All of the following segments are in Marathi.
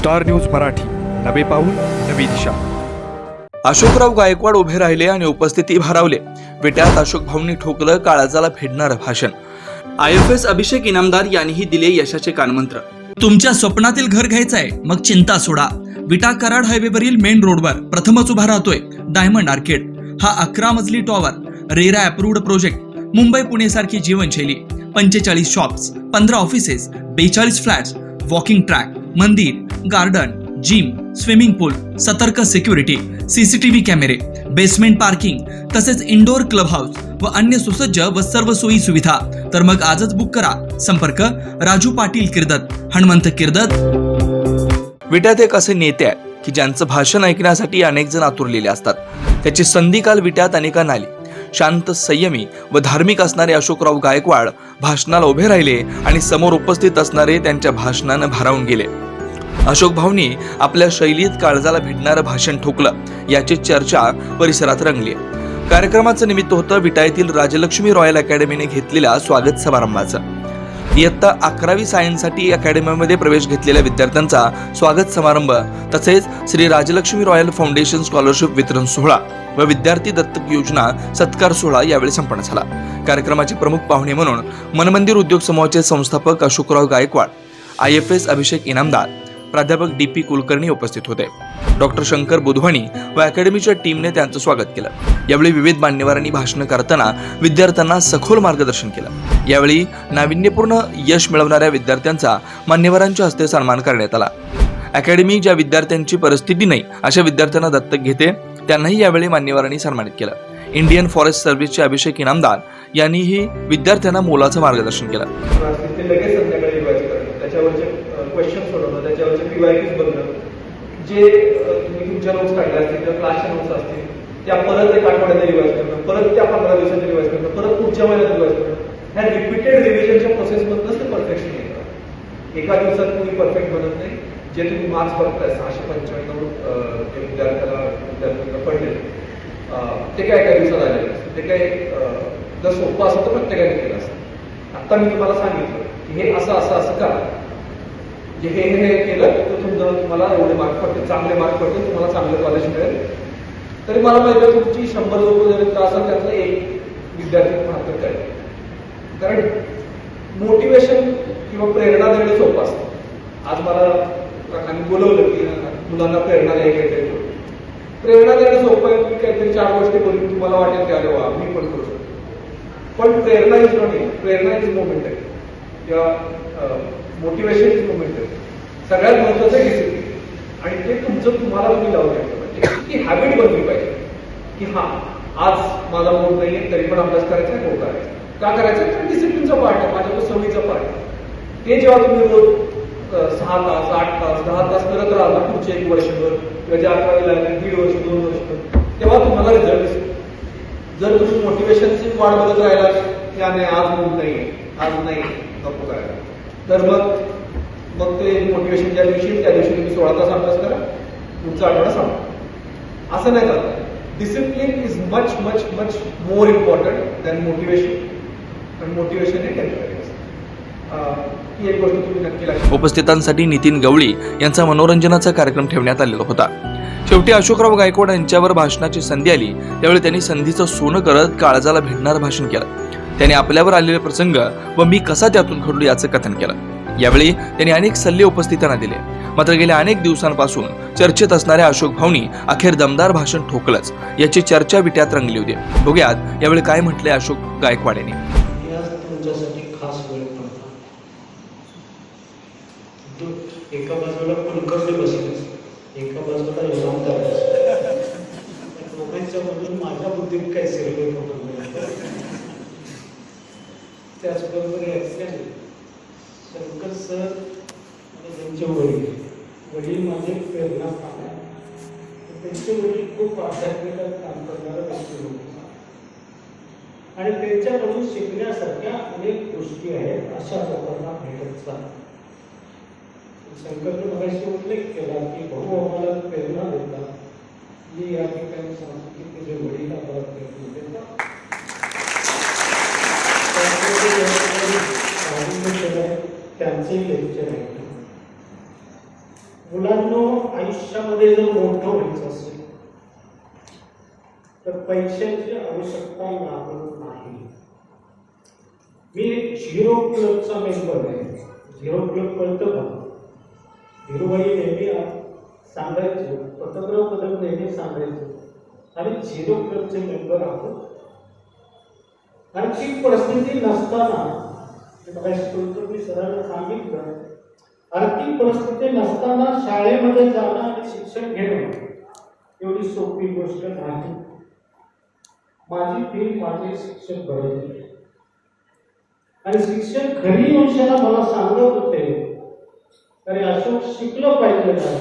स्टार न्यूज मराठी, नवे पाऊल नवी दिशा. अशोकराव गायकवाड उभे राहिले आणि उपस्थिती भारावले. विट्यात अशोक भाऊंनी ठोकलं काळजाला भिडणारं भाषण. IFS अभिषेक इनामदार यांनीही दिले यशाचे कानमंत्र. तुमच्या स्वप्नातील घर घ्यायचंय मग चिंता सोडा. विटा कराड हायवेवरील मेन रोडवर प्रथमच उभा राहतोय डायमंड आर्केड. हा 11 मजली tower, RERA approved project. Mumbai Pune सारखी जीवनशैली. 45 shops, 15 offices, 42 flats, walking track, मंदिर, गार्डन, जिम, स्विमिंग पूल, सतर्क सिक्युरिटी, CCTV कॅमेरे, बेसमेंट पार्किंग, तसेच इंडोर क्लब हाऊस व अन्य सुसज्ज व सर्व सोयी सुविधा. तर मग आजच बुक करा. संपर्क राजू पाटील किर्दत, हनुमंत किर्दत. विट्यात एक असे नेते आहे की ज्यांचं भाषण ऐकण्यासाठी अनेक जण आतुरलेले असतात. त्याची संधी काल विट्यात अनेकांना आली. शांत, संयमी व धार्मिक असणारे अशोकराव गायकवाड भाषणाला उभे राहिले आणि समोर उपस्थित असणारे त्यांच्या भाषणानं भारावून गेले. अशोक भाऊंनी आपल्या शैलीत काळजाला भिडणारं भाषण ठोकलं. याची चर्चा परिसरात रंगली. कार्यक्रमाचं निमित्त होतं विटा येथील राजलक्ष्मी रॉयल अकॅडमीने घेतलेल्या स्वागत समारंभाचं. इयत्ता 11वी सायन्ससाठी अकॅडमीमध्ये प्रवेश घेतलेल्या विद्यार्थ्यांचा स्वागत समारंभ, तसेच Shri Rajalakshmi royal foundation scholarship वितरण सोहळा व विद्यार्थी दत्तक योजना सत्कार सोहळा यावेळी संपन्न झाला. कार्यक्रमाचे प्रमुख पाहुणे म्हणून मनमंदिर उद्योग समूहाचे संस्थापक अशोकराव गायकवाड, IFS अभिषेक इनामदार, प्राध्यापक DP कुलकर्णी उपस्थित होते. डॉक्टर शंकर बुधवाणी व अकॅडमीच्या टीमने त्यांचं स्वागत केलं. यावेळी विविध मान्यवरांनी भाषण करताना विद्यार्थ्यांना सखोल मार्गदर्शन केलं. यावेळी नाविन्यपूर्ण यश मिळवणाऱ्या विद्यार्थ्यांचा मान्यवरांच्या हस्ते सन्मान करण्यात आला. अकॅडमी ज्या विद्यार्थ्यांची परिस्थिती नाही अशा विद्यार्थ्यांना दत्तक घेते त्यांनाही यावेळी मान्यवरांनी सन्मानित केलं. इंडियन फॉरेस्ट सर्व्हिसचे अभिषेक इनामदार यांनीही विद्यार्थ्यांना मोलाचं मार्गदर्शन केलं. क्वेश्चन सोडवणं, त्याच्यावरचे PYQs बघणं, जे तुम्ही तुमच्या नोट्स काढल्या असतील किंवा क्लासच्या नोट्स असतील त्या परत एक आठवड्यात रिवाइज करणं, परत त्या 15 दिवसात रिवाइज करणं, परत पुढच्या महिन्यात रिवाइज करणं. ह्या रिपीटेड रिव्हिजनच्या प्रोसेसमधूनच ते परफेक्शन येतं. एका दिवसात तुम्ही परफेक्ट बनत नाही. जे तुम्ही मार्क्स बघताय 695 जे विद्यार्थ्यांना पडले ते काय एका दिवसात आलेले असतं. ते काय जर सोपं असं तर प्रत्येकाने केलं असतं. आता मी तुम्हाला सांगितलं की हे असं असं असं करा. जे हे केलं तर तुम्हाला एवढे मार्क पडते, चांगले मार्क पडते, तुम्हाला चांगलं कॉलेज मिळेल. तरी मला माहिती आहे तुमची 100 लोक जरी असेल त्यातलं एक विद्यार्थी मात्र करेल. कारण मोटिवेशन किंवा प्रेरणा देणं सोपं असतं. आज मला काकांनी बोलवलं की मुलांना प्रेरणा द्यायला. प्रेरणा देणं सोपं आहे. तुम्ही काहीतरी 4 गोष्टी करून तुम्हाला वाटेल की अरे वा मी पण करू शकतो. पण प्रेरणा इज रनिंग, प्रेरणा इज मोमेंट आहे किंवा मोटिवेशन इज मोमेंट आहे. सगळ्यात महत्वाचं डिसिप्लिन. आणि ते तुमचं तुम्हाला तुम्ही लावून घ्यायचं पाहिजे. ती हॅबिट बनली पाहिजे की हा आज माझा मूड नाहीये तरी पण अभ्यास करायचा आहे, हो करायचा. का करायचं? तर डिसिप्लिनचा पार्ट आहे, माझ्या तो सवयीचा पार्ट आहे. ते जेव्हा तुम्ही रोज 6 तास 8 तास 10 तास करत राहिला पुढचे 1 वर्षभर किंवा जे 11वी लागले 1.5 वर्ष 2 वर्ष, तेव्हा तुम्हाला रिझल्ट दिसेल. जर तुम्ही मोटिवेशनची वाढ बघत राहिला की नाही आज मूड नाहीये, आज नाही नको करायला, तर मग ते मोटिवेशन ज्या दिवशी त्या दिवशी तुम्ही 16 तास अभ्यास करा, पुढचा आठवडा सांगा. असं नाही चालत. Discipline is much much much more important than motivation. पण मोटिवेशन हे टेम्पररी असतं. ही एक गोष्ट तुम्ही नक्की लक्षात. उपस्थितांसाठी नितीन गवळी यांचा मनोरंजनाचा कार्यक्रम ठेवण्यात आलेला होता. शेवटी अशोकराव गायकवाड यांच्यावर भाषणाची संधी आली त्यावेळी त्यांनी संधीचं सोनं करत काळजाला भिडणारं भाषण केलं. त्यांनी आपल्यावर आलेले प्रसंग व मी कसा त्यातून घडलो याचं कथन केलं. यावेळी त्यांनी अनेक सल्ले उपस्थितांना दिले. मात्र गेल्या अनेक दिवसांपासून चर्चेत असणाऱ्या अशोक भाऊंनी अखेर दमदार भाषण ठोकलंच. याची चर्चा विट्यात रंगली होती. बघूयात यावेळी काय म्हटले अशोक गायकवाड यांनी. तुमच्यासाठी खास वेळ पडता. एका बाजूला कुलकर्णी बसले, एका बाजूला इनामदार बसले. दोघांच्या मधून माझ्या बुद्धीत काय सिरले होतं. त्याचबरोबर शंकर सर आणि त्यांचे वडील माझे प्रेरणा पाहणार. त्यांचे वडील खूप आध्यात्मिक काम करणारे व्यक्ती होते आणि त्यांच्याकडून शिकण्यासारख्या अनेक गोष्टी आहेत. अशा लोकांना भेटत चालतात. शंकरने मगाशी उल्लेख केला की भाऊ आम्हाला प्रेरणा देतात. मी या ठिकाणी सांगतो की तुझे वडील आम्हाला प्रेरणा देतात. त्यांचंही लेक्चर आहे. मुलांनो, आयुष्यामध्ये जर मोठं व्हायचं असेल तर पैशांची आवश्यकता लागत नाही. मी झिरो क्लबचा मेंबर आहे. झिरो क्लब कळतं का? धीरूभाई नेहमी सांगायचे, पतंगराव कदम नेहमी सांगायचे, आणि झिरो क्लबचे मेंबर आहोत. आर्थिक परिस्थिती नसताना, मी सरांना सांगितलं, आर्थिक परिस्थिती नसताना शाळेमध्ये जाणं आणि शिक्षण घेणं एवढी सोपी गोष्ट नाही. माझी फी माझे शिक्षक भरले आणि शिक्षक घरी येऊन मला सांगत होते, अरे अशोक, शिकलं पाहिजे ना,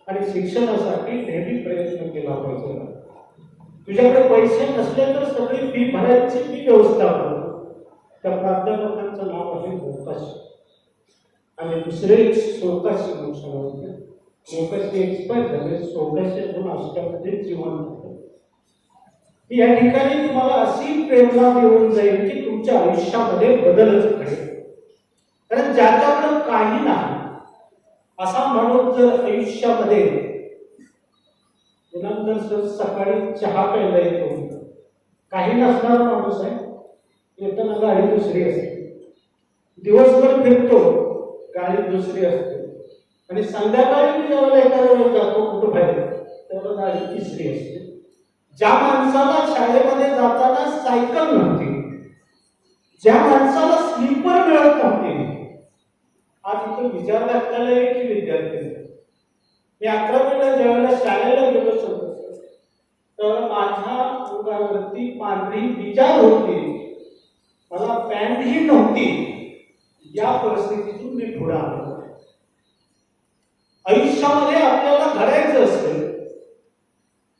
आणि शिक्षणासाठी नेहमी प्रयत्न केला पाहिजे. तुझ्याकडे पैसे नसले तर सगळी फी भरायची मी व्यवस्था करतो. त्या प्राध्यापकांचं नाव आहे मोकाशी, आणि दुसरे सोकाशी म्हणून होते. मोकाशी एक्सपायर झाले, सोकाशी अजून आष्टामध्ये जीवन होते. या ठिकाणी तुम्हाला अशी प्रेरणा देऊन जाईल की तुमच्या आयुष्यामध्ये बदलच घडेल. कारण ज्याच्याकडे काही नाही असा माणूस जर आयुष्यामध्ये नंतर सकाळी चहा प्यायला येतो, काही नसणारा माणूस आहे, येताना गाडी दुसरी असते, दिवसभर फिरतो, गाडी दुसरी असते, आणि संध्याकाळी जेव्हा एखाद्या वेळेस जातो कुठं बाहेर, तेव्हा गाडी तिसरी असते. ज्या माणसाला शाळेमध्ये जाताना सायकल नव्हती, ज्या माणसाला स्लीपर मिळत नव्हते, आज इथं विचारलं की विद्यार्थी, मी 11वीला ज्यावेळेला शाळेला गेलो तर माझ्या अंगावरती पांढरी विचार होती, मला पॅन्टही नव्हती. या परिस्थितीतून मी पुढे आलो. आयुष्यामध्ये आपल्याला घडायचं असेल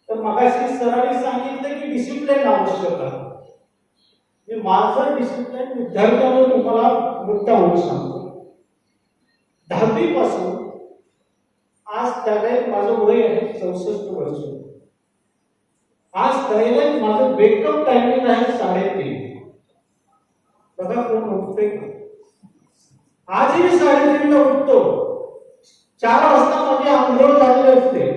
तर मगाशी सरांनी सांगितलं की डिसिप्लिन आवश्यक आहे. मी माझं डिसिप्लिन विद्यार्थ्यांना तुम्हाला मुद्दा होऊन सांगतो. 10वी पासून आज त्यावेळेस माझं वय आहे 64 वर्ष. आज त्यावेळेस माझं वेकअप टायमिंग आहे 3:30. बघा कोण उठते का? आजही मी 3:30 ला उठतो. 4 वाजता माझी आंघोळ झालेली असते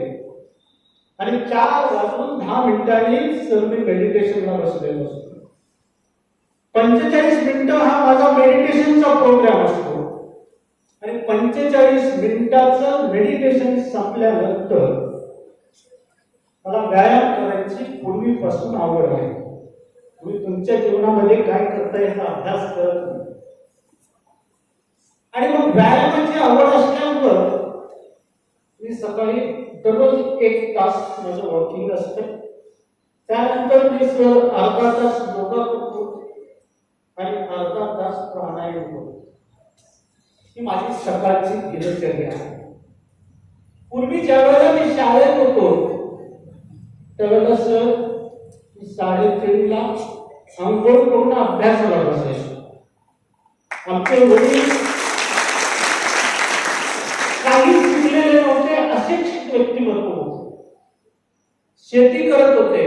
आणि 4:10 सर मी मेडिटेशनला बसलेलो असतो. 45 मिनिटं हा माझा मेडिटेशनचा प्रोग्राम असतो, आणि 45 मिनिटाचं मेडिटेशन संपल्यानंतर मला व्यायाम करायची पूर्वीपासून आवड आहे. तुम्ही तुमच्या जीवनामध्ये काय करता याचा अभ्यास करत नाही, आणि मग व्यायामाची आवड असल्यामुळे मी सकाळी दररोज 1 तास माझं वॉकिंग असतं. त्यानंतर मी अर्धा तास योगा करतो आणि अर्धा तास प्राणायाम करतो. ही माझी सकाळची दिनचर्या आहे. पूर्वी ज्या वेळेला मी शाळेत होतो त्यावेळेला सर 3:30 ला अंघोळ करून अभ्यासाला बसायचो. आमचे वडील काही शिकलेले नव्हते, अशिक्षित व्यक्तिमत्व होते, शेती करत होते.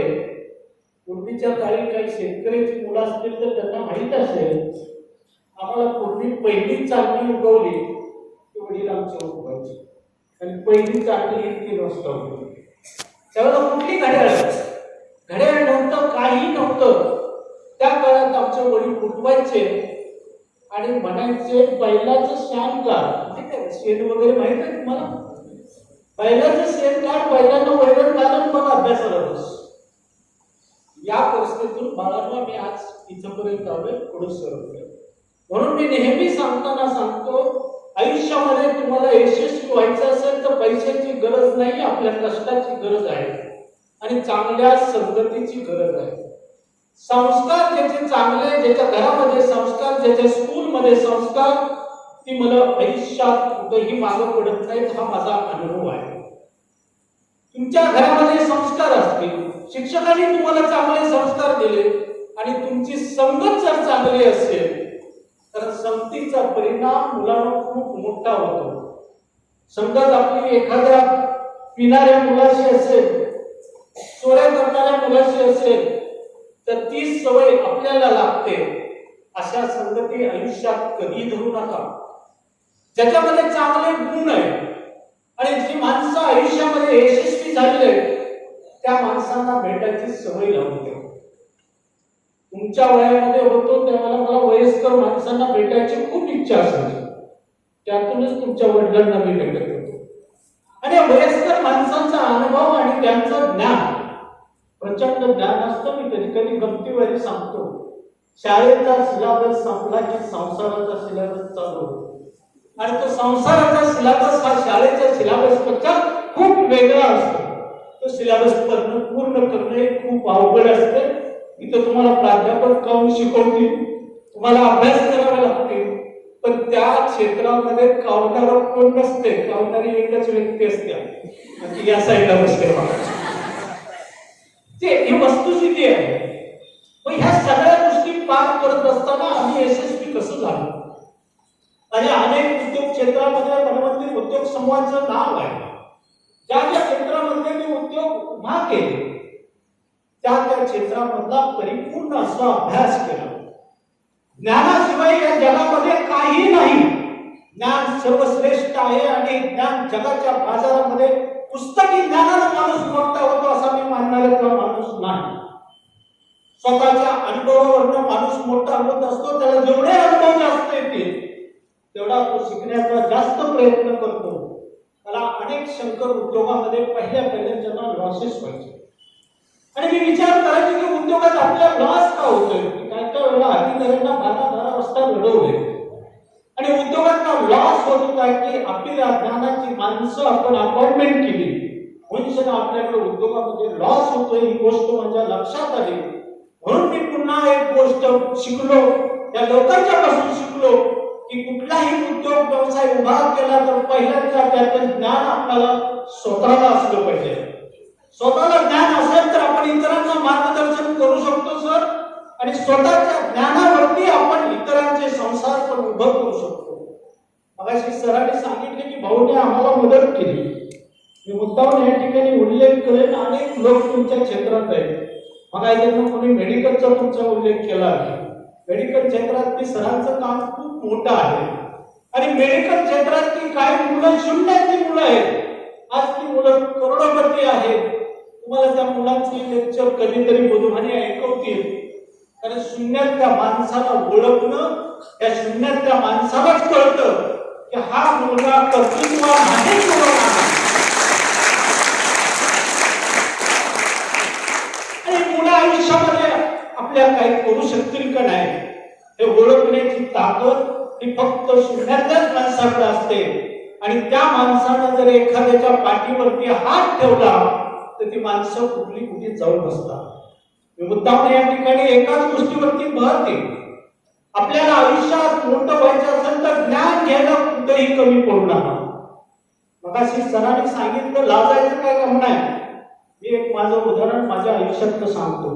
पूर्वीच्या काळी काही शेतकऱ्याची मुलं असतील तर त्यांना माहीत असेल, आम्हाला पूर्वी पहिली चांदणी उगवली की वडील आमचे उगवायचे, आणि पहिली चांदणी 3 वाजता उगवली. त्यावेळेला कुठली घड्याळ नव्हतं, काही नव्हतं. त्या काळात आमचे वडील उठवायचे आणि म्हणायचे, बैलाचं शेण काढ. ठीक आहे, शेण वगैरे माहित आहे तुम्हाला? बैलाचं शेण काढ, बैलांना वैरण घालून मग अभ्यासाला बस. या परिस्थितीतून बाळांना मी आज इथपर्यंत आलोय, पुढे सरकलोय. म्हणून मी नेहमी सांगताना सांगतो, आयुष्यामध्ये तुम्हाला यशस्वी व्हायचं असेल तर पैशाची गरज नाही, आपल्या कष्टाची गरज आहे आणि चांगल्या संगतीची गरज आहे. संस्कार ज्याचे चांगले, ज्याच्या घरामध्ये संस्कार, ज्याच्या स्कूलमध्ये संस्कार, ती मला आयुष्यात कुठेही मागं पडत नाहीत. हा माझा अनुभव आहे. तुमच्या घरामध्ये संस्कार असतील, शिक्षकांनी तुम्हाला चांगले संस्कार दिले आणि तुमची संगत जर चांगली असेल तर संगतीचा परिणाम मुलांना खूप मोठा होतो. संगत आपली एखाद्या पिणाऱ्या मुलाशी असेल, चोऱ्या करणाऱ्या मुलाशी असेल तर ती सवय आपल्याला लागते. अशा संगती आयुष्यात कधी धरू नका. ज्याच्यामध्ये चांगले गुण आहे आणि माणसांना भेटायची सवय लावून द्या. तुमच्या वयामध्ये होतो त्यावेळेला मला वयस्कर माणसांना भेटायची खूप इच्छा असायची. त्यातूनच तुमच्या वडिलांना मी भेटत होतो. आणि या वयस्कर माणसांचा अनुभव आणि त्यांचं ज्ञान, प्रचंड ज्ञान असतं. मी कधी कधी गमतीवारी सांगतो, शाळेचा सिलेबस संपला की संसाराचा सिलेबस चालू होतो. आणि तो संसाराचा सिलेबस हा शाळेच्या सिलेबस पेक्षा खूप वेगळा असतो. तो सिलेबस पूर्ण करणे खूप अवघड असते. इथं तुम्हाला प्राध्यापक काऊन शिकवतील, तुम्हाला अभ्यास करावे लागतील, पण त्या क्षेत्रामध्ये कावणारं कोण नसते. कावणारी एकच व्यक्ती असते आणि या साईडला बसते. ही वस्तुस्थिती आहे. मग ह्या सगळ्या गोष्टी पार करत असताना आम्ही यशस्वी कसं झालो. आणि अनेक उद्योग क्षेत्रामध्ये वनमंदिर उद्योग समूहाचं नाव आहे. ज्या ज्या क्षेत्रामध्ये मी उद्योग उभा केले त्या क्षेत्रामधला परिपूर्ण असा अभ्यास केला. ज्ञानाशिवाय या जगामध्ये काही नाही. ज्ञान सर्वश्रेष्ठ आहे आणि ज्ञान जगाच्या बाजारामध्ये पुस्तकी ज्ञानानं माणूस मोठा होतो असा मी मानणारा माणूस नाही. स्वतःच्या अनुभवावरनं माणूस मोठा होत असतो. त्याला जेवढे अनुभव जास्त येतील तेवढा तो शिकण्याचा जास्त प्रयत्न करतो. मला अनेक शंकर उद्योगामध्ये पहिल्यांदा लॉसेस व्हायचे आणि मी विचार करायचे की उद्योगात आपल्या लॉस का होतोय. काय काय वेळेला अधिकाऱ्यांना 12 वाजता लढवले आणि उद्योगात लॉस होत होता की आपल्या ज्ञानाची माणसं आपण अपॉइंटमेंट केली म्हणून आपल्याकडे उद्योगामध्ये लॉस होतोय. ही गोष्ट माझ्या लक्षात आली. म्हणून मी पुन्हा एक गोष्ट शिकलो, त्या लोकांच्या पासून शिकलो की कुठलाही उद्योग व्यवसाय उभा केला तर पहिल्यांदा त्याचं ज्ञान आपल्याला स्वतःला असलं पाहिजे. स्वतःला ज्ञान असेल तर आपण इतरांना मार्गदर्शन करू शकतो सर. आणि स्वतःच्या ज्ञानावरती आपण इतरांचे संसार पण उभं करू शकतो. मगाशी सरांनी सांगितले की भाऊने आम्हाला मदत केली. मी मुद्दाम या ठिकाणी उल्लेख करेन, अनेक लोक तुमच्या क्षेत्रात आहेत. मग कोणी मेडिकलचा तुमचा उल्लेख केला आहे. मेडिकल क्षेत्रात सरांचं काम खूप मोठं आहे आणि मेडिकल क्षेत्रातली काही मुलं शून्यातली मुलं आहेत. आज ती मुलं करोडपती आहेत. तुम्हाला त्या मुलांचे लेक्चर कधीतरी बुधवारी ऐकवतील. कारण शून्यातल्या माणसाला ओळखणं, त्या शून्यातल्या माणसालाच कळतं की हा मुलगा कर्तृत्ववान आहे किंवा नाही. आणि मुलं आयुष्यामध्ये आपल्या काही करू शकतील का नाही हे ओळखण्याची ताकद ही फक्त शून्यातल्याच माणसाकडे असते. आणि त्या माणसानं जर एखाद्याच्या पाठीवरती हात ठेवला तर ती माणसं कुठली जाऊन बसतात. मी मुद्दाम या ठिकाणी एकाच गोष्टीवरती भर देईन. आपल्याला आयुष्यात मोठं व्हायचं असेल तर ज्ञान घ्यायला कुठेही कमी पडू नका. मगाशी सरांनी सांगितलं लाजायचं काय काम नाही. मी एक माझं उदाहरण माझ्या आयुष्यातलं सांगतो.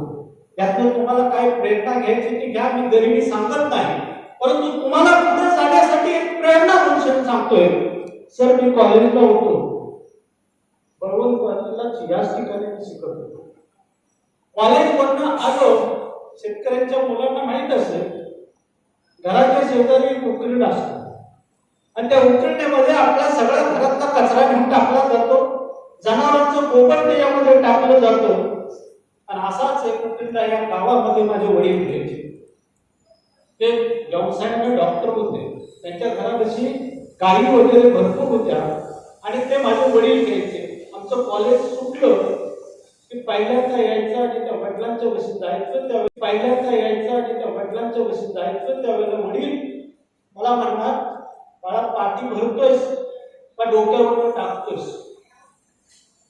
यातनं तुम्हाला काय प्रेरणा घ्यायची ती घ्या. मी गरिबी सांगत नाही, परंतु तुम्हाला पुढे जाण्यासाठी एक प्रेरणा म्हणून सांगतोय. सर मी कॉलेजला होतो, बरोबर कॉलेजला याच ठिकाणी मी शिकत होतो. कॉलेजवरनं आलो, शेतकऱ्यांच्या मुलांना माहित असेल घराच्या शेजारी उकरड असतो आणि त्या उकरड्यामध्ये आपला सगळ्या घरातला कचरा घेऊन टाकला जातो. जनावरांचं गोबर त्याच्यामध्ये टाकलं जातं. आणि असाच एक उकरडा या गावामध्ये माझे वडील घ्यायचे. ते व्यवसायाने डॉक्टर होते. त्यांच्या घरापाशी गायी वगैरे भरपूर होत्या आणि ते माझे वडील घ्यायचे. आमचं कॉलेज सुटलं की पहिल्यांदा यायचं आणि त्या वडिलांच्या वशीत जायचं. त्यावेळी पहिल्यांदा यायचं आणि त्या वडिलांच्या वशीत जायचं. त्यावेळेला वडील मला म्हणणार, मला पाठी भरतोयस का डोक्यावर टाकतोयस.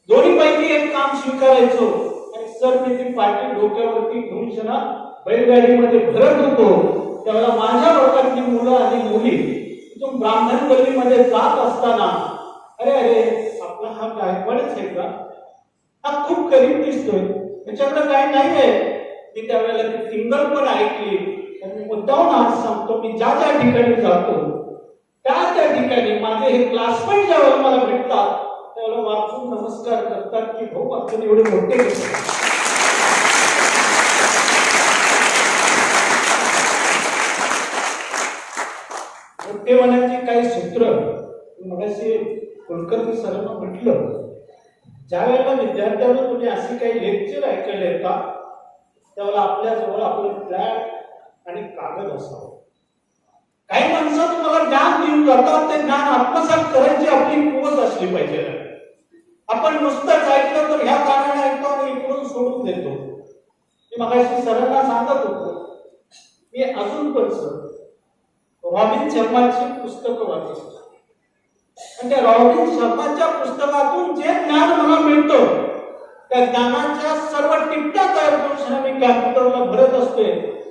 दोन्ही पैकी एक काम स्वीकारायचो. आणि सर मी ती पाठी डोक्यावरती घेऊन शना बैलगाडीमध्ये भरत होतो. त्यावेळेला माझ्या वर्गातली मुलं आणि मुली तिथून ब्राह्मण गल्लीमध्ये जात असताना अरे अरे आपला हा गायकवाडच आहे का, हा खूप गरीब दिसतोय, त्याच्याकडे काय नाही आहे. मी त्यावेळेला ती सिंगल पण ऐकली. मी मुद्दाहून आज सांगतो, मी ज्या ज्या ठिकाणी जातो त्या ठिकाणी माझे हे क्लासमेट ज्यावेळेला मला भेटतात त्यावेळेला वाचून नमस्कार करतात की भाऊ आपण एवढे मोठे मोठेपणाची काही सूत्र मगाशी कुलकर्णी सरांना म्हटलं. ज्या वेळेला विद्यार्थ्यांना तुम्ही अशी काही लेक्चर ऐकायला येता त्यावेळेला आपल्याजवळ आपलं फ्लॅट आणि कागद असावं. काही माणसं तुम्हाला ज्ञान देऊन जातात, ते ज्ञान आत्मसात करायची आपली कुवत असली पाहिजे. आपण नुसतंच ऐकलं तर ह्या कारणाने ऐकतो आणि इकडून सोडून देतो. मी मगाशी सरांना सांगत होतो, मी अजून पण रॉबिन शर्माची पुस्तकं वाचतो आणि त्या रॉबिन शर्माच्या पुस्तकातून जे ज्ञान मला मिळतं त्या ज्ञानाच्या सर्व टिपण्या तयार करून मी कॅम्प्युटरला भरत असते.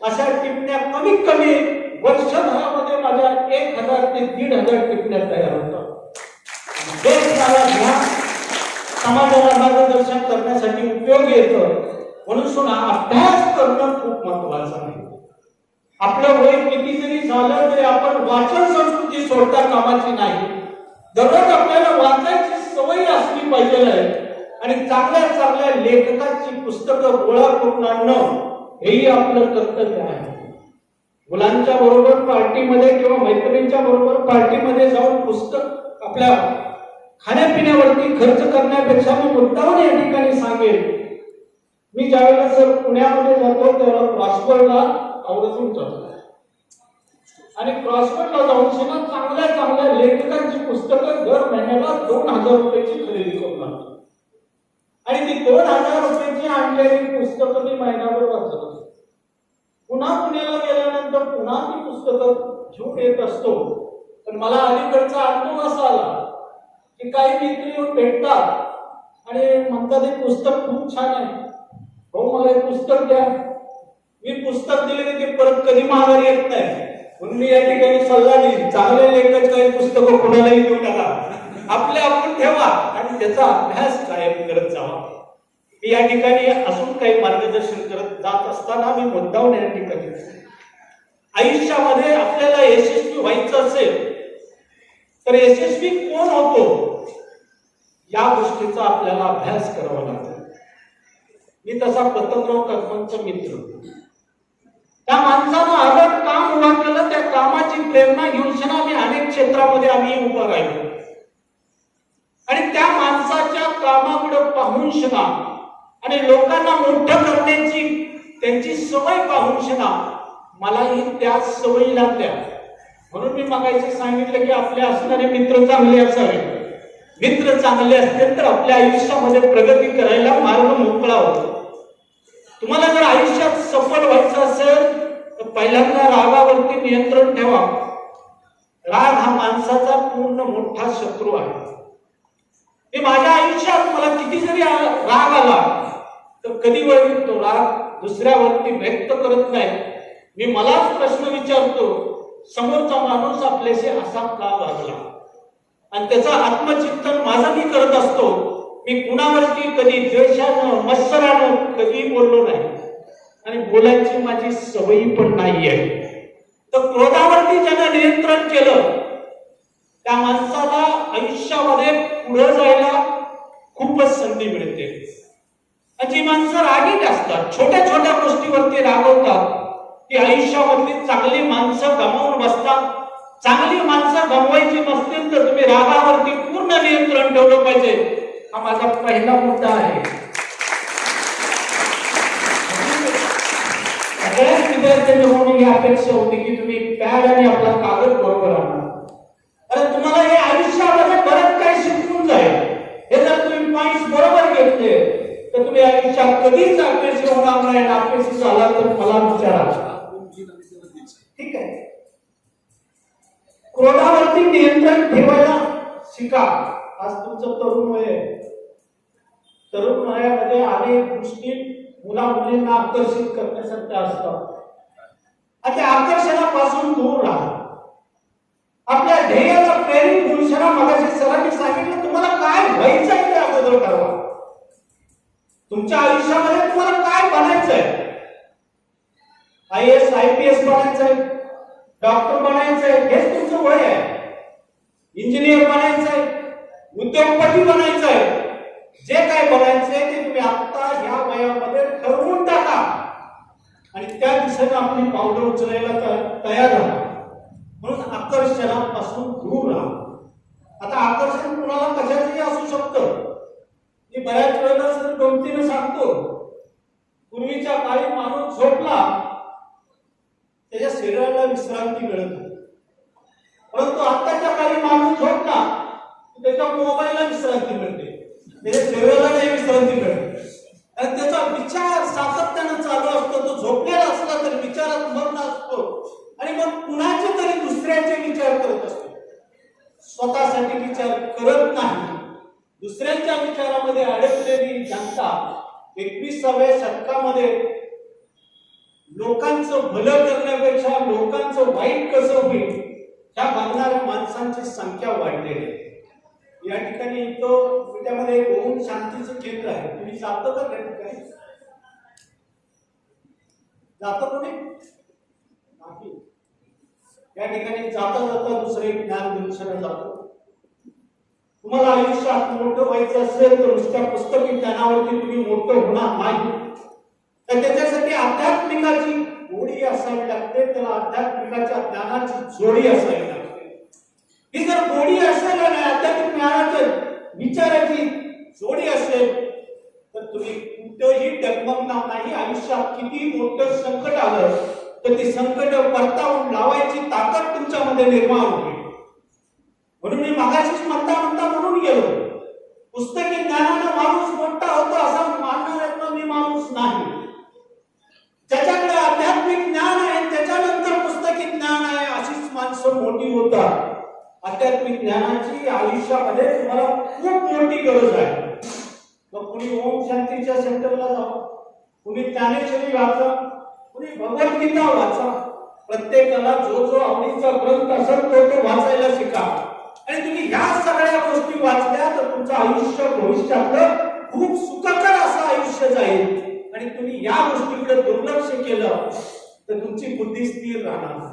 अशा टिपण्या कमीत कमी वर्षभरामध्ये माझ्या 1000 ते 1500 टिपण्या तयार होतात. हे मला ज्ञान समाजाला मार्गदर्शन करण्यासाठी उपयोगी येतं. म्हणून अभ्यास करणं खूप महत्वाचं आहे. आपलं वय किती जरी झालं तरी आपण वाचन संस्कृती सोडता कामाची नाही. दररोज आपल्याला वाचायची सवय असली पाहिजे आणि चांगल्या चांगल्या लेखकांची पुस्तकं गोळा करून आणणं हेही आपलं कर्तव्य आहे. मुलांच्या बरोबर पार्टीमध्ये किंवा मैत्रिणींच्या बरोबर पार्टीमध्ये जाऊन पुस्तक आपल्या खाण्यापिण्यावरती खर्च करण्यापेक्षा मी मुद्दाम या ठिकाणी सांगेन, मी ज्यावेळेला सर पुण्यामध्ये जातो त्यावेळेला क्रॉसवर्डला आवर्जून जातो आणि क्रॉसवर्डला जाऊन चांगल्या चांगल्या लेखकांची पुस्तकं दर महिन्याला 2000 रुपयाची खरेदी करून आणतो आणि ती 2000 रुपयाची आणलेली पुस्तकं मी महिनाभर वाचत असतो. पुन्हा पुण्याला गेल्यानंतर पुन्हा ती पुस्तकं घेऊन येत असतो. पण मला अलीकडचा अनुभव असा आला की काही मित्र येऊन भेटतात आणि म्हणतात हे पुस्तक खूप छान आहे, हो मला हे पुस्तक द्या. मी पुस्तक दिले की ते परत कधी माघारी येत नाही. म्हणून मी या ठिकाणी सल्ला देईन, चांगले लेखक काही पुस्तकं कोणालाही देऊ नका, आपले आपण ठेवा आणि त्याचा अभ्यास कायम करत जावा. मी या ठिकाणी अजून काही मार्गदर्शन करत जात असताना मी मुद्दाम या ठिकाणी आयुष्यामध्ये आपल्याला यशस्वी व्हायचं असेल तर यशस्वी कोण होतो या गोष्टीचा आपल्याला अभ्यास करावा लागतो. मी तसा पतंगराव कदमांचा मित्र, त्या माणसानं अगं काम उभा केलं, त्या कामाची प्रेरणा घेऊन आम्ही अनेक क्षेत्रामध्ये आम्ही उभं राहिलो आणि त्या माणसाच्या कामाकडे पाहून आणि लोकांना मोठं करण्याची त्यांची सवय पाहून मलाही त्या सवयी लागल्या. म्हणून मी मगाशी सांगितलं की आपले असणारे मित्र चांगले असावे. मित्र चांगले असतील तर आपल्या आयुष्यामध्ये प्रगती करायला मार्ग मोकळा होतो. तुम्हाला जर आयुष्यात सफल व्हायचं असेल तर पहिल्यांदा रागावरती नियंत्रण ठेवा. राग हा माणसाचा पूर्ण मोठा शत्रू आहे. मी माझ्या आयुष्यात मला किती जरी राग आला तर कधी वेळी तो राग दुसऱ्यावरती व्यक्त करत नाही. मी मलाच प्रश्न विचारतो, समोरचा माणूस आपल्याशी असा का वागला, आणि त्याचं आत्मचिंतन माझं मी करत असतो. मी कुणावरती कधी द्वेषानं मत्सरानं कधी बोललो नाही आणि बोलायची माझी सवयी पण नाही आहे. तर क्रोधावरती ज्यानं नियंत्रण केलं त्या माणसाला आयुष्यामध्ये पुढे जायला खूपच संधी मिळते. जी माणसं रागीट असतात, छोट्या छोट्या गोष्टीवरती रागवतात, ती आयुष्यामधली चांगली माणसं गमावून बसतात. चांगली माणसं गमवायची नसतील तर तुम्ही रागावरती पूर्ण नियंत्रण ठेवलं पाहिजे. हा माझा पहिला मुद्दा आहे. सगळ्याच विद्यार्थ्यांनी ही अपेक्षा होती की तुम्ही पॅड आणि आपला कागद बरोबर आणा. अरे तुम्हाला हे आयुष्यामध्ये बरंच काही शिकून जाईल. हे जर तुम्ही पॉइंट्स बरोबर घेतले तर तुम्ही आयुष्यात कधीच अपयशी होणार नाही. अपयशी झाला तर मला विचारा. ठीक आहे, क्रोधावरती नियंत्रण ठेवायला शिका. आज तुमचं तरुण वय आहे. तरुण वयामध्ये अनेक गोष्टी मुला मुलींना आकर्षित करण्यासारख्या असतात. त्या आकर्षणापासून दूर राहा. आपल्या ध्येयाला प्रेरित होऊन मगाशी सरांनी सांगितलं तुम्हाला काय व्हायचंय ते अगोदर ठरवा. तुमच्या आयुष्यामध्ये तुम्हाला काय बनायचंय. IAS IPS बनायचंय, डॉक्टर बनायचंय, हेच तुमचं वय आहे. इंजिनियर बनायचंय, उद्योगपती बनायचंय, जे काय बनायचंय ते तुम्ही आता ह्या वयामध्ये ठरवून टाका आणि त्या दिशेने आपली पावलं उचलायला तयार राहा. म्हणून आकर्षणापासून दूर राहा. आता आकर्षण कुणाला कशाचंही असू शकतं. मी बऱ्याच गमतीनं सांगतो, पूर्वीच्या काळी माणूस झोपला त्याच्या शरीराला विश्रांती मिळत होती, परंतु आताच्या काळी माणूस झोपला त्याच्या मोबाईलला विश्रांती मिळते, त्याच्या शरीराला नाही विश्रांती मिळते. आणि त्याचा विचार सातत्यानं चालू असतो. तो झोपलेला असला तर विचारात मग्न असतो आणि मग कुणाचे तरी दुसऱ्याचे विचार करत असतो. स्वतःसाठी विचार करत नाही. दुसऱ्यांच्या विचारामध्ये अडकलेली जनता 21व्या शतकामध्ये लोकांचं भलं करण्यापेक्षा लोकांचं वाईट कसं होईल ह्या बघणाऱ्या माणसांची संख्या वाढलेली आहे. या ठिकाणी इथं विट्यामध्ये एक ओम शांतीचं केंद्र आहे. तुम्ही जातो का त्या ठिकाणी? जातो कोणी नाही. या ठिकाणी जाता जाता दुसरे ज्ञान दिवसाला जातो. तुम्हाला आयुष्यात मोठं व्हायचं असेल तर नुसत्या पुस्तकी ज्ञानावरती तुम्ही मोठं होणार नाही, तर त्याच्यासाठी आध्यात्मिकाची गोडी असावी लागते. त्याला आध्यात्मिकाच्या ज्ञानाची जोडी असावी लागते. ही जर गोडी असेल आणि आध्यात्मिक ज्ञानाच्या विचाराची जोडी असेल तर तुम्ही कुठेही डगमगणार नाही. आयुष्यात किती मोठं संकट आलं तर ती संकट परतावून लावायची ताकद तुमच्यामध्ये निर्माण होईल. म्हणून मी मागाशीच म्हणता म्हणून गेलो, पुस्तकी ज्ञानानं माणूस मोठा होतो असा मानणाऱ्यातला मी माणूस नाही. ज्याच्याकडे आध्यात्मिक ज्ञान आहे त्याच्यानंतर पुस्तकी ज्ञान आहे अशीच माणसं मोठी होतात. आध्यात्मिक ज्ञानाची आयुष्यामध्ये तुम्हाला खूप मोठी गरज आहे. मग कुणी ओम शांतीच्या सेंटरला जावा, कुणी ज्ञानेश्वरी वाचा, कुणी भगवद्गीता वाचा. प्रत्येकाला जो जो आवडीचा ग्रंथ असेल तो वाचायला शिका. आणि तुम्ही ह्या सगळ्या गोष्टी वाचल्या तर तुमचं आयुष्य भविष्यातलं खूप सुखकर असं आयुष्य जाईल. आणि तुम्ही या गोष्टीकडे दुर्लक्ष केलं तर तुमची बुद्धी स्थिर राहणार.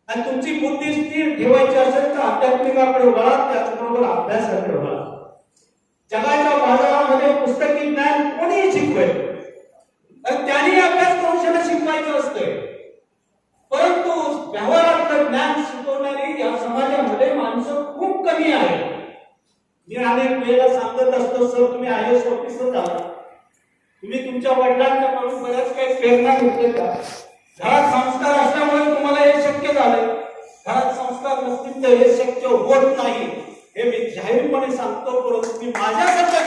आणि तुमची बुद्धी स्थिर ठेवायची असेल तर आध्यात्मिकाकडे वळा, त्याचबरोबर अभ्यासाकडे वळा. जगाच्या बाजारामध्ये पुस्तकी ज्ञान कोणीही शिकवेल आणि त्यांनी अभ्यास करून शिकवायचं असतंय, परंतु व्यवहारातलं ज्ञान शिकवणारी या समाजामध्ये माणसं खूप कमी आहे. मी अनेक वेळेला सांगत असतो, सर तुम्ही IAS ऑफिसर झाला, तुम्ही तुमच्या वडिलांच्याकडून बऱ्याच काही प्रेरणा घेतली का? घरात संस्कार असल्यामुळे तुम्हाला हे शक्य झालंय. घरात संस्कार नसतील तर हे शक्य होत नाही. हे मी जाहीरपणे सांगतो. परंतु मी माझ्याकडे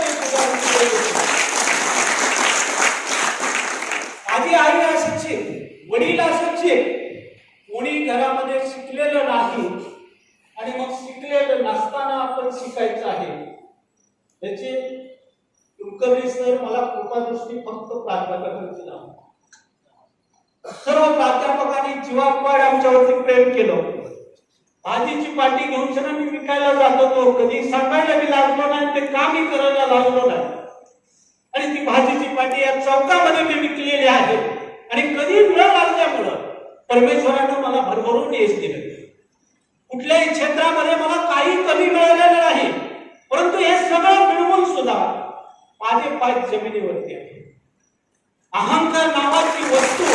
आधी आई अशिक्षित, वडील अशिक्षित, कोणी घरामध्ये शिकलेलं नाही आणि मग शिकलेलं नसताना आपण शिकायचं आहे. त्याचे कुलकर्णी सर मला कृपादृष्टी फक्त प्राध्यापकांची नाव. सर्व प्राध्यापकांनी जीवापाड आमच्यावरती प्रेम केलं. भाजीची पाटी घेऊन मी विकायला जात होतो, कधी सांगायला मी लागलो नाही, ते कामही करायला लागलो नाही. आणि ती भाजीची पाटी या चौकामध्ये मी विकलेली आहे. आणि कधी न लागल्यामुळं परमेश्वरानं मला भरभरून यश दिलं. कुठल्याही क्षेत्रामध्ये मला काही कमी मिळालेलं नाही, परंतु हे सगळं मिळवून सुद्धा माझे पाय जमिनीवरती आहे. अहंकार नावाची वस्तू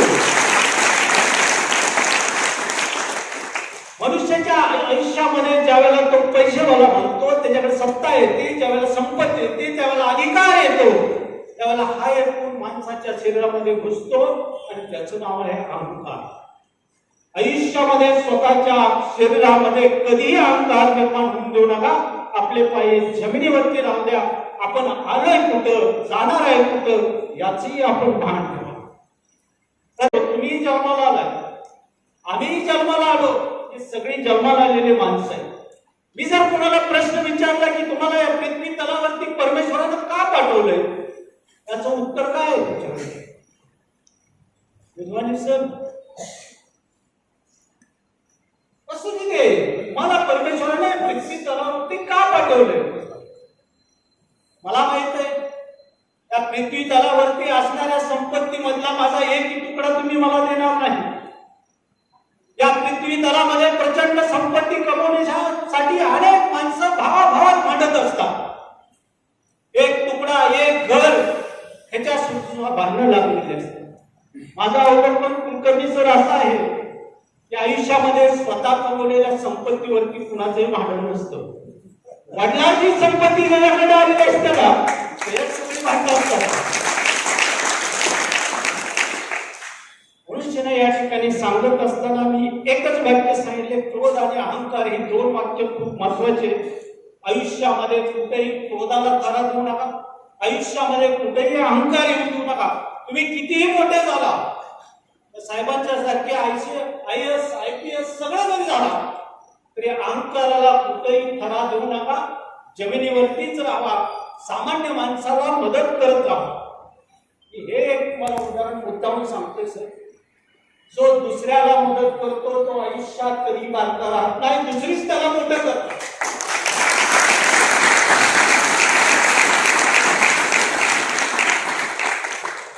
मनुष्याच्या आयुष्यामध्ये ज्यावेळेला तो पैसेवाला म्हणतो, त्याच्याकडे सत्ता येते, ज्यावेळेला संपत्ती येते, त्यावेळेला अधिकार येतो, त्यावेळेला हा येऊन माणसाच्या शरीरामध्ये घुसतो आणि त्याचं नाव आहे अहंकार. आयुष्यामध्ये स्वतःच्या शरीरामध्ये कधीही अहंकार निर्माण होऊन देऊ नका. आपले पाय जमिनीवरती राहू द्या. आपण आलोय कुठं, जाणार आहे कुठं याची आपण भान ठेवा. तर तुम्ही जन्माला आलाय, आम्ही जन्माला आलो, हे सगळी जन्माला आलेले माणसं आहेत. मी जर कोणाला प्रश्न विचारला की तुम्हाला या पृथ्वी तलावरती परमेश्वरानं का पाठवलंय, त्याचं उत्तर काय आहे त्याच्यामध्ये? विद्वानी सर असं ठीक आहे, मला परमेश्वराने पृथ्वी तलावरती का पाठवलंय? मला माहित आहे त्या पृथ्वी तलावरती असणाऱ्या संपत्तीमधला माझा एक तुकडा तुम्ही मला देणार नाही. या पृथ्वी तलामध्ये प्रचंड संपत्ती कमवण्यासाठी अनेक माणसं भावाभावात भांडत असतात. एक तुकडा, एक घर ह्याच्या सुद्धा भांडणं लागलेली असतात. माझा अवलंबन कुलकर्णी सर असा आहे की आयुष्यामध्ये स्वतः कमवलेल्या संपत्तीवरती कुणाचंही भांडण नसतं. वडिलांची संपत्ती ज्याच्याकडे आलेली असते ना, भांडवल. मनुष्याने या ठिकाणी सांगत असताना मी एकच वाक्य सांगितले, क्रोध आणि अहंकार ही दोन वाक्य खूप महत्वाचे. आयुष्यामध्ये कुठेही क्रोधाला थारा देऊ नका, आयुष्यामध्ये कुठेही अहंकार येऊ देऊ नका. तुम्ही कितीही मोठे झाला, साहेबांच्या सारखे IAS IPS सगळं जरी झाला तरी अहंकाराला कुठेही थरा देऊ नका. जमिनीवरतीच राहा, सामान्य माणसाला मदत करत राहा. हे एक मला उदाहरण मुद्दामून सांगतोय सर. जो दुसऱ्याला मदत करतो तो आयुष्यात कधी बांधला राहत नाही, दुसरीच त्याला मोठं करतो.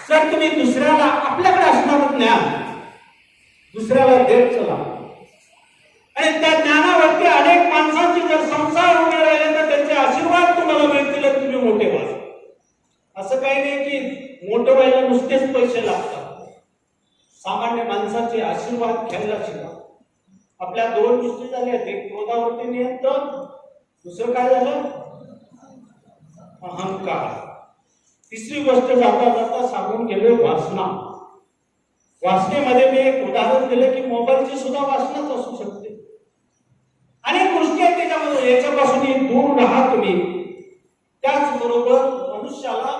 जर तुम्ही दुसऱ्याला, आपल्याकडे असणारं ज्ञान दुसऱ्याला देत चला आणि त्या ज्ञानावरती अनेक माणसांचे जर संसार उभे राहिले तर त्यांचे आशीर्वाद तुम्हाला मिळतील, तुम्ही मोठे व्हाल. असं काही नाही की मोठं व्हायला नुसतेच पैसे लागतात. सामान्य माणसाचे आशीर्वाद घ्यायला शिका. आपल्या दोन गोष्टी झाल्या, एक क्रोधावरती नियंत्रण, दुसरं काय झालं, अहंकार. तिसरी गोष्ट जाता जाता सांगून गेलो, वासना. वासनेमध्ये मी एक उदाहरण दिलं की मोबाईलची सुद्धा वासनाच असू शकते. अनेक गोष्टी आहेत त्याच्यामध्ये, याच्यापासून दूर राहा तुम्ही. त्याचबरोबर मनुष्याला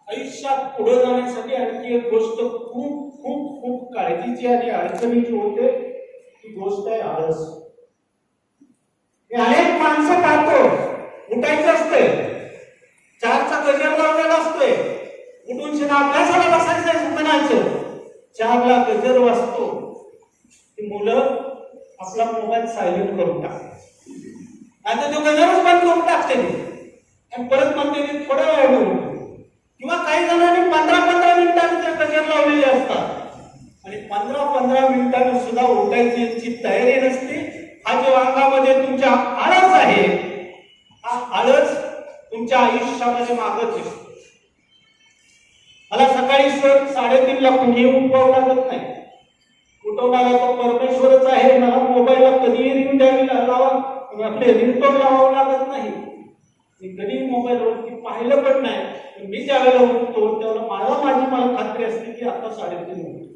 आयुष्यात पुढे जाण्यासाठी आणखी एक गोष्ट खूप खूप खूप काळजीची आणि अडचणीची होते, ती गोष्ट आहे आळस. अनेक माणसं पाहतो, उठायचं असतंय, 4चा गजर लावलेला असतोय, उठून शिना अभ्यासाला बसायचं म्हणायचं, 4ला गजर वाजतो, ती मुलं आपला मोबाईल सायलेंट करून टाकते. आता तो गजरच बंद करून टाकते आणि परत म्हणते की थोडा वेळ होईल. किंवा काही जणांनी 15-15 मिनिटांचे गजर लावलेले असतात आणि 15-15 मिनिटांनी सुद्धा उठायची तयारी नसते. हा जो अंगामध्ये तुमच्या आळस आहे, हा आळस तुमच्या आयुष्यामध्ये मागत येतो. मला सकाळी सर 3:30ला कुणीही उठवावं लागत नाही. उठवणारा तो परमेश्वरच आहे. मला मोबाईलला कधीही रिंग द्यावी आपले रिंगटोन लावावं लागत नाही. मी कधीही मोबाईलवरती पाहिलं पण नाही. मी ज्या वेळेला उठतो त्यावेळेला मला खात्री असते की आता 3:30 उठतो.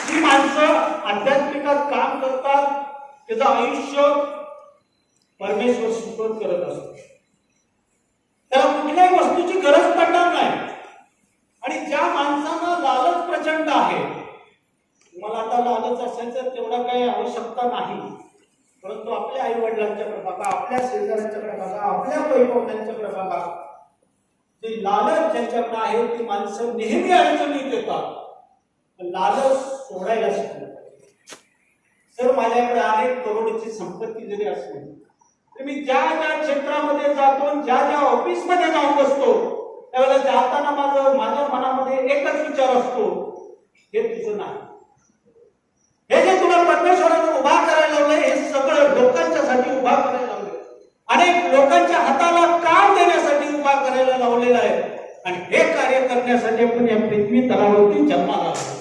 ही माणसं आध्यात्मिकात काम करतात, त्याचं आयुष्य परमेश्वर सुखद करत असतो. त्याला कुठल्याही वस्तूची गरज पडणार नाही. आणि ज्या माणसांना लालच प्रचंड आहे, मला आता लालच असायचं तेवढा काही आवश्यकता नाही, परंतु आपल्या आई वडिलांच्याकडे बघा, आपल्या शेजाऱ्यांच्याकडे बघा, आपल्या वैभवतांच्याकडे बघा, जी लालच ज्यांच्याकडे आहे ती माणसं नेहमी अडचणीत येतात. लालच सोडायला शिकलं. सर माझ्याकडे अनेक करोडची संपत्ती जरी असली तर मी ज्या ज्या क्षेत्रामध्ये जातो, ज्या ज्या ऑफिसमध्ये जाऊन बसतो, त्यावेळेला जाताना माझ्या मनामध्ये एकच विचार असतो, हे तुझं नाही. हे जे तुला परमेश्वरानं उभा करायला लावलंय, हे सगळं लोकांच्यासाठी उभा करायला लावलंय. अनेक लोकांच्या हाताला काम देण्यासाठी उभा करायला लावलेलं आहे. आणि हे कार्य करण्यासाठी आपण या पृथ्वी तलावरती जन्माला आलो.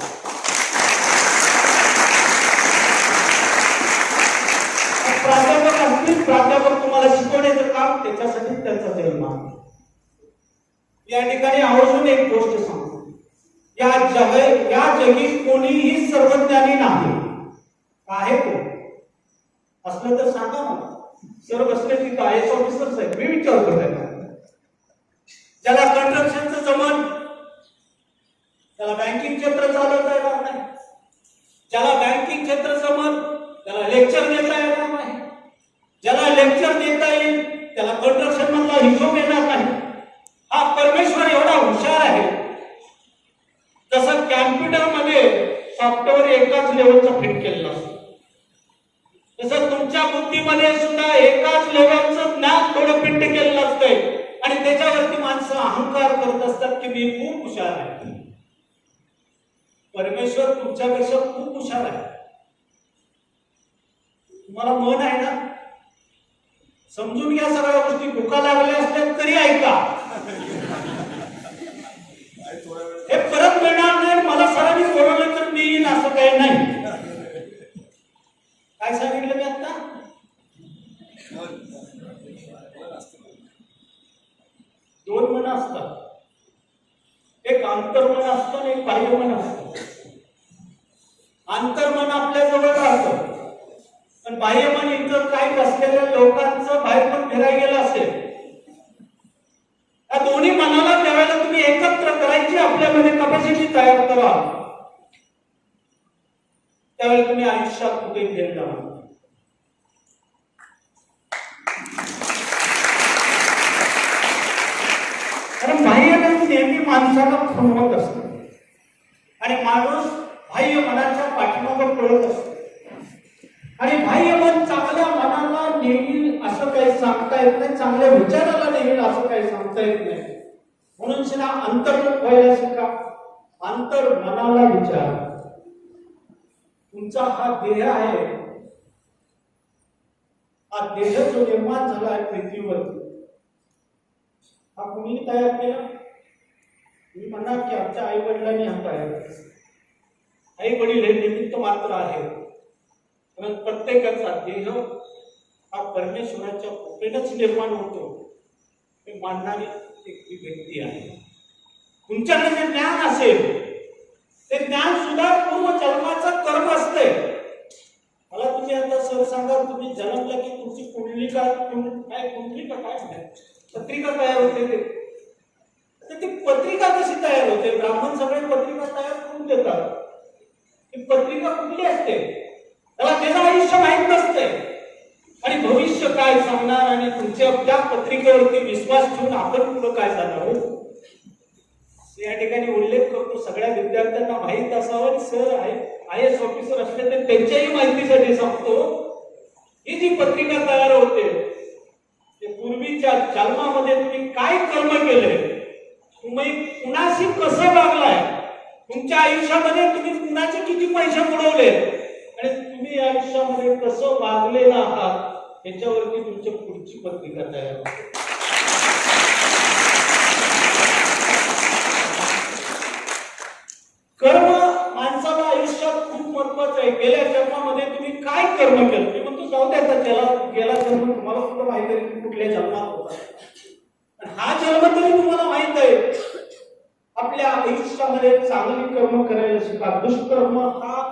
प्राध्यापक असतील, प्राध्यापक तुम्हाला शिकवण्याचं काम, त्याच्यासाठी त्यांचा जन्म आहे. या ठिकाणी आवर्जून एक गोष्ट सांगतो, या जगी कोणीही सर्वज्ञानी नाही. आहे तो असलं तर सांगा मला. सर बसले तिथं IAS ऑफिसर्स आहे, मी विचारतो त्यांना. ज्याला कंस्ट्रक्शनचं जमन, त्याला बँकिंग क्षेत्र चालवता येणार नाही. ज्याला बँकिंग क्षेत्र जमन, त्याला लेक्चर देता येणार नाही. ज्याला लेक्चर देता येईल त्याला कंस्ट्रक्शन मधला हिशोब येणार नाही. हा परमेश्वर एवढा हुशार आहे. जसं कॅम्प्युटरमध्ये सॉफ्टवेअर एकाच लेवलचं फिट केलेलं असतं, तसं तुमच्या बुद्धीमध्ये सुद्धा एकाच लेवलचं ज्ञान थोडं फिट केलेलं असतंय. आणि त्याच्यावरती माणसं अहंकार करत असतात की मी खूप हुशार आहे. परमेश्वर तुमच्यापेक्षा खूप हुशार आहे. तुम्हाला मन आहे ना, समजून घ्या सगळ्या गोष्टी. भुका लागल्या असल्या तरी ऐका. हे परत मिळणार नाही. मला सरांनी बोलवलं तर मी येईन असं काही नाही. काय सांगितलं मी आता? दोन मन असतात, एक अंतर्मन असतं आणि एक बाह्यमन असतं. अंतर्मन आपल्या जवळ राहतं पण बाह्यमन इतर काही बसलेल्या लोकांचं बाहेर पण फिरायला गेलं असेल. या दोन्ही मनाला ज्यावेळेला तुम्ही एकत्र करायची आपल्यामध्ये कपॅसिटी तयार करा, त्यावेळेला तुम्ही आयुष्यात कुठे फेल जाणार. कारण बाह्यमन नेहमी माणसाला खुणवत असतं आणि माणूस बाह्य मनाच्या पाठीमागे पळत असतो. आणि बाह्यमन चांगल्या मनाला नेहमी असं काही सांगता येत नाही, चांगल्या विचाराला नेहमी असं काही सांगता येत नाही. म्हणून शिना अंतर्मुख व्हायला शिका. अंतर मनाला विचार. तुमचा हा देह आहे, हा देह जो निर्माण झाला आहे पृथ्वीवरती, हा कुणी तयार केला? मी म्हणा की आमच्या आई वडिलांनी हा तयार केला. आई वडील हे निमित्त मात्र आहे. कारण प्रत्येकाचा देह हा परमेश्वराच्या कृपेनेच निर्माण होतो हे मानणारी एक व्यक्ती आहे. तुमच्याकडे जे ज्ञान असेल ते ज्ञान सुद्धा पूर्व जन्माचं कर्म असते. मला तुम्ही आता सर सांगा, तुम्ही जन्मला की तुमची कुंडलिका काय पत्रिका तयार होते. ती पत्रिका कशी तयार होते? ब्राह्मण सगळे पत्रिका तयार करून देतात. ती पत्रिका कुठली असते? त्याला त्याचं आयुष्य माहित नसते आणि भविष्य काय सांगणार आणि तुमच्या त्या पत्रिकेवरती विश्वास ठेवून आपण पुढे काय जाणार हो. या ठिकाणी उल्लेख करतो, सगळ्या विद्यार्थ्यांना माहित असावं. सर IAS ऑफिसर असले तर त्यांच्याही माहितीसाठी सांगतो, ही जी पत्रिका तयार होते ते पूर्वीच्या जन्मामध्ये तुम्ही काय कर्म केले, तुम्ही कुणाशी कसं वागलाय, तुमच्या आयुष्यामध्ये तुम्ही कुणाचे किती पैसे बुडवले आणि तुम्ही आयुष्यामध्ये कसं वागलेला आहात याच्यावरती तुमची पुढची पत्रिका तयार होते. कर्म माणसाला आयुष्यात खूप महत्वाचं आहे. गेल्या जन्मामध्ये तुम्ही काय कर्म केलं? मी म्हणतो जाऊ द्या, गेला जन्म तुम्हाला सुद्धा माहिती आहे की कुठल्या जन्मात होता. हा जन्म तरी तुम्हाला माहित आहे. आपल्या आयुष्यामध्ये चांगली कर्म करायला शिका. दुष्कर्म हा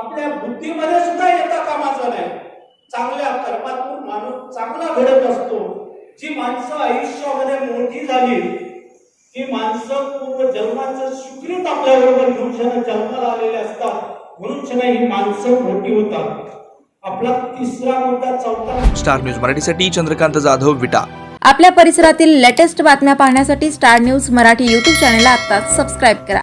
आपल्या बुद्धीमध्ये सुद्धा येता कामाचा नाही. चांगल्या कर्मातून माणूस चांगला घडत असतो. जी माणसं आयुष्यामध्ये मोठी झाली ती माणसं पूर्व जन्माचं सुकृत आपल्याबरोबर घेऊन जन्माला आलेले असतात. म्हणून ही माणसं मोठी होतात. आपला तिसरा मुद्दा, चौथा. स्टार न्यूज मराठीसाठी चंद्रकांत जाधव, विटा. आपल्या परिसरातील लेटेस्ट बातम्या पाहण्यासाठी स्टार न्यूज मराठी यूट्यूब चॅनलला आत्ताच सबस्क्राईब करा.